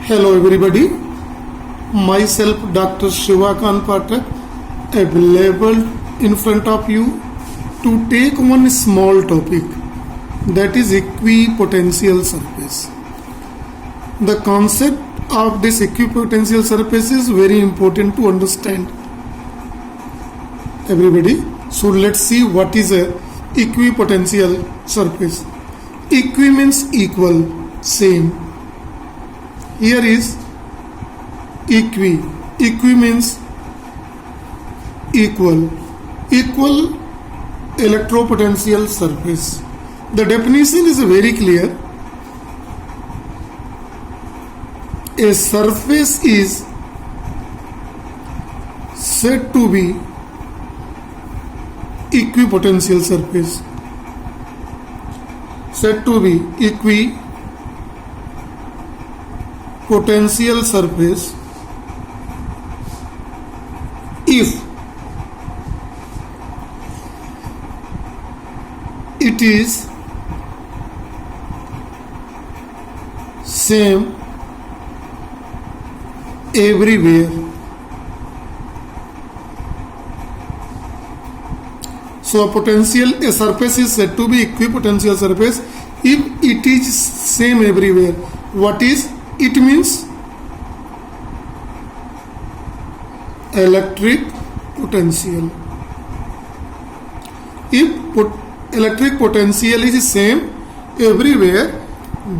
Hello everybody, myself Dr. Shivakant Pathak available in front of you to take one small topic, that is equipotential surface. The concept of this equipotential surface is very important to understand everybody. So let's see what is a equipotential surface. Equi means equal, same. Here is equi. Equi means equal. Equal electropotential surface. The definition is very clear. A surface is said to be equipotential surface. Said to be equipotential surface if it is same everywhere. So a surface is said to be equipotential surface if it is same everywhere. What is it? Means electric potential. If electric potential is same everywhere,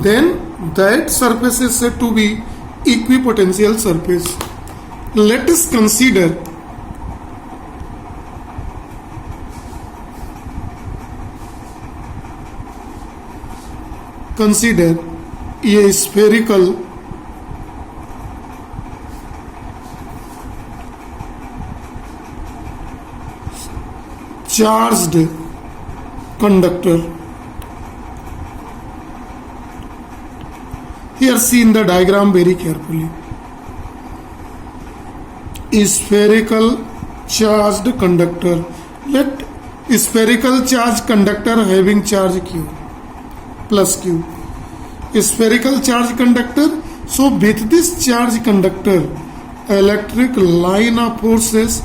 then that surface is said to be equipotential surface. Let us consider a spherical charged conductor. Here see in the diagram very carefully. A spherical charged conductor. Let spherical charged conductor having charge Q plus Q. A spherical charge conductor. So with this charge conductor, electric line of forces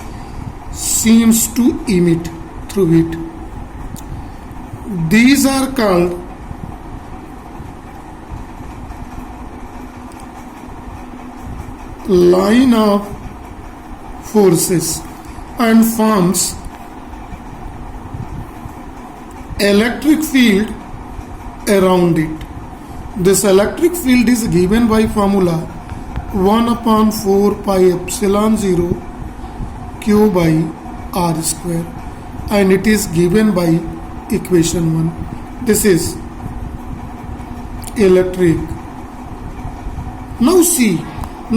seems to emit through it. These are called line of forces and forms electric field around it. This electric field is given by formula 1/4 pi epsilon 0 q by r square, and it is given by equation 1. This is electric. Now see,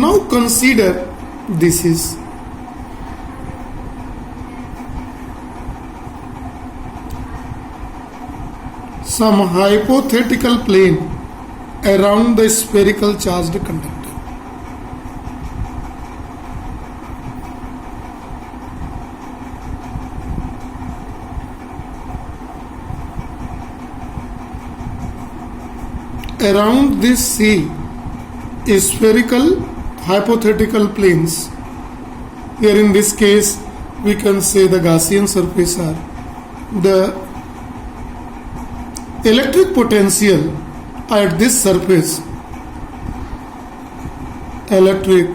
now consider this is some hypothetical plane around the spherical charged conductor. Around this C spherical hypothetical planes. Here in this case we can say the Gaussian surface are the electric potential at this surface. Electric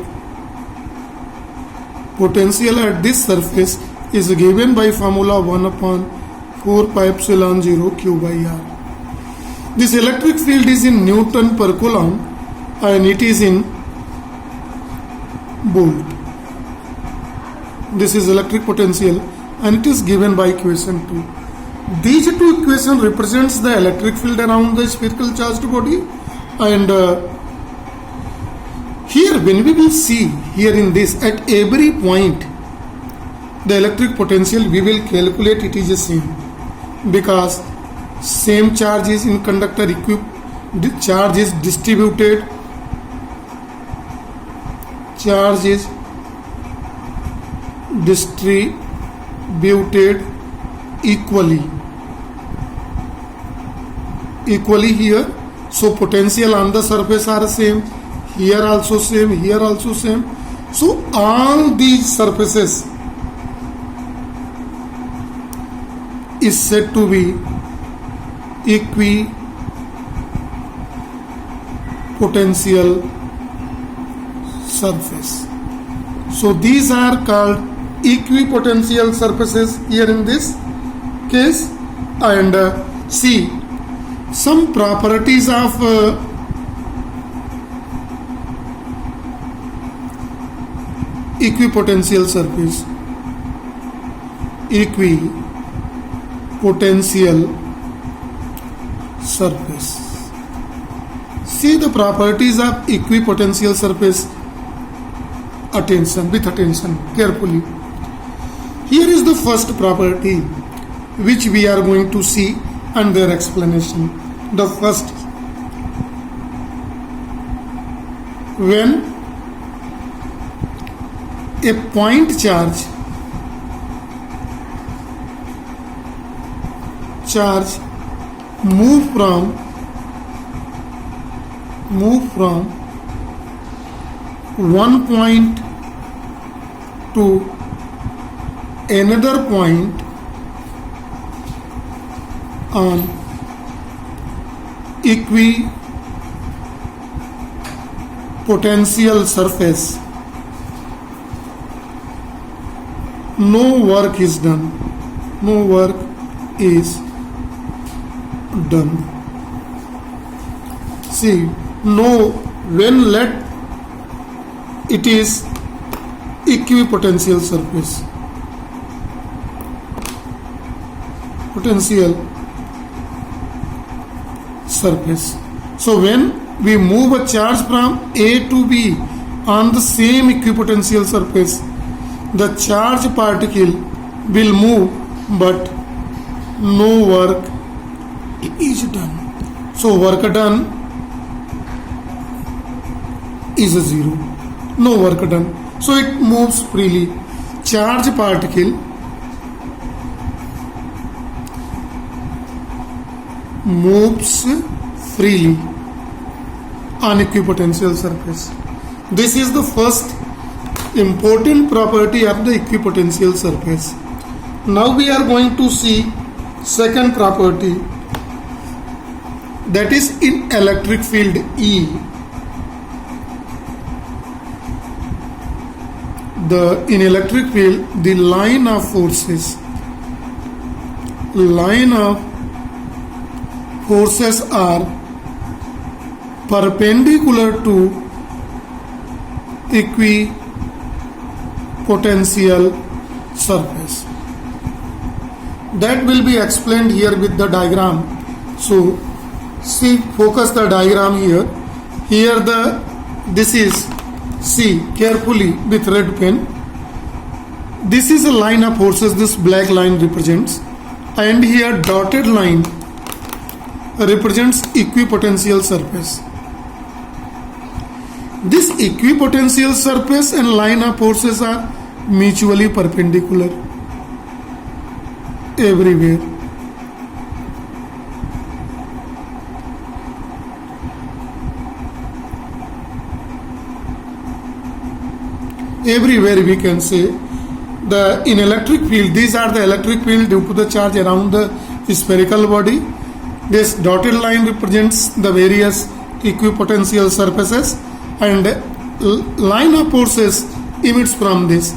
potential at this surface is given by formula 1/4 pi epsilon 0 q by r. This electric field is in Newton per Coulomb and it is in volt. This is electric potential and it is given by equation 2. These two equations represents the electric field around the spherical charged body, and here when we will see here in this at every point the electric potential we will calculate it is the same, because same charge is in conductor, the charge is distributed, charge is distributed equally here. So potential on the surface are same. here also same, here also same. So all these surfaces is said to be equipotential surface. So these are called equipotential surfaces here in this case. And see some properties of equipotential surface. Equipotential surface. See the properties of equipotential surface. With attention carefully. Here is the first property which we are going to see and their explanation. The first, when a point charge move from one point to another point on equipotential surface, no work is done. See, when let it is equipotential surface. So when we move a charge from A to B on the same equipotential surface, the charge particle will move but no work is done. So work done is a zero. No work done. So it moves freely. Charge particle moves freely on equipotential surface. This is the first important property of the equipotential surface. Now we are going to see second property, that is in electric field E. In electric field, the line of forces are perpendicular to equipotential surface. That will be explained here with the diagram. So see, focus the diagram here. This is, see carefully with red pen. This is a line of forces, this black line represents, and here dotted line represents equipotential surface. This equipotential surface and line of forces are mutually perpendicular everywhere. Everywhere we can say in electric field, these are the electric field due to the charge around the spherical body. This dotted line represents the various equipotential surfaces, and line of forces emits from this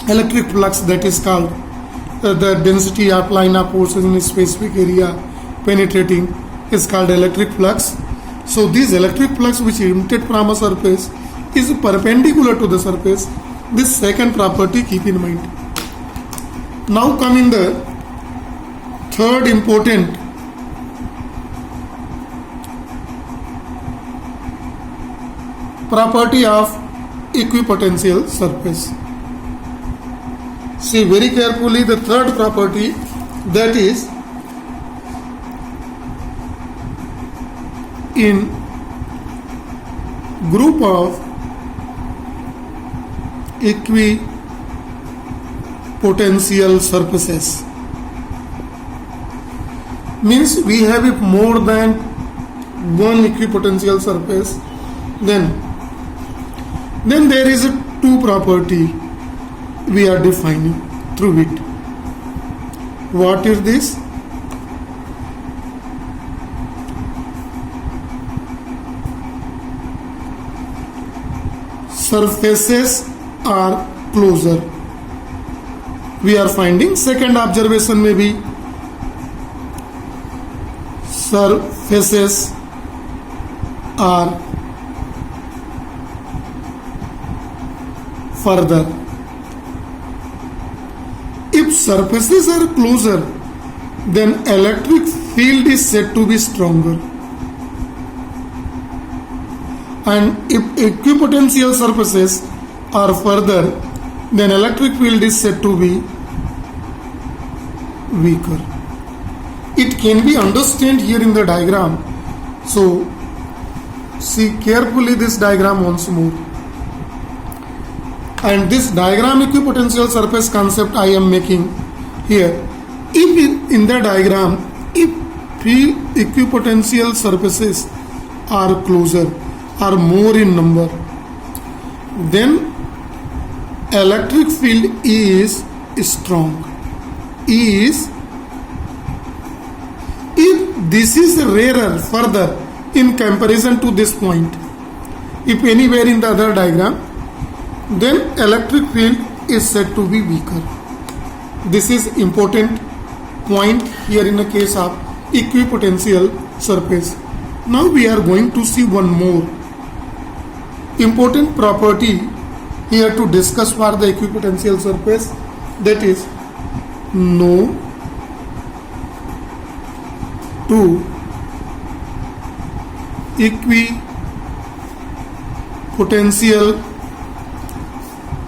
electric flux, that is called the density of line of forces in a specific area penetrating is called electric flux. So this electric flux which emitted from a surface is perpendicular to the surface. This second property keep in mind. Now come in the third important property of equipotential surface. See very carefully the third property, that is in group of equipotential surfaces, means we have more than one equipotential surface, then there is a two property we are defining through it. What is this? Surfaces are closer. We are finding second observation may be surfaces are further. If surfaces are closer, then electric field is said to be stronger. And if equipotential surfaces are further, then electric field is said to be weaker. It can be understood here in the diagram. So see carefully this diagram once more. And this diagram equipotential surface concept I am making here. If in the diagram, if three equipotential surfaces are closer, are more in number, then electric field is strong. If this is rarer further in comparison to this point, if anywhere in the other diagram, then electric field is said to be weaker. This is important point here in the case of equipotential surface. Now we are going to see one more important property here to discuss for the equipotential surface, that is no to equipotential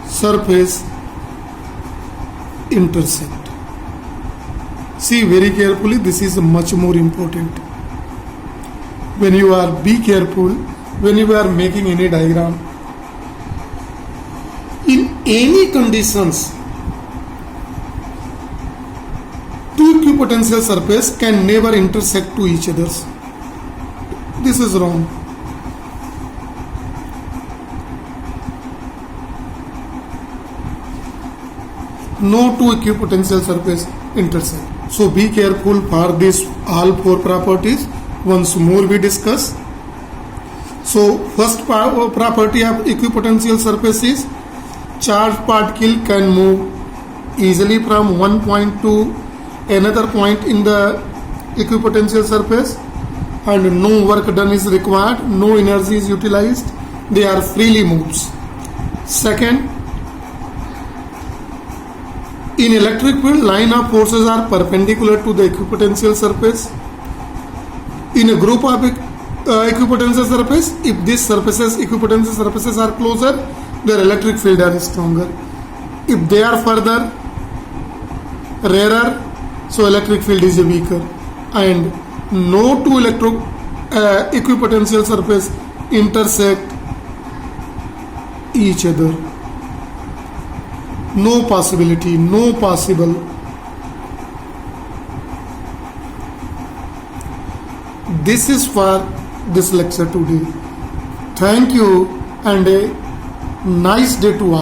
surface intersect. See very carefully, this is much more important. When you are, be careful when you are making any diagram. In any conditions, two equipotential surface can never intersect to each other. This is wrong. No two equipotential surface intersect. So be careful for this all four properties. Once more we discuss. So first property of equipotential surface is charged particle can move easily from one point to another point in the equipotential surface, and no work done is required, no energy is utilized, they are freely moves. Second, in electric field, line of forces are perpendicular to the equipotential surface. In a group of equipotential surface, if these surfaces, equipotential surfaces are closer, their electric field are stronger. If they are further, rarer, so electric field is weaker. And no two equipotential surface intersect each other. No possibility, no possible. This is for this lecture today. Thank you and a nice day to all.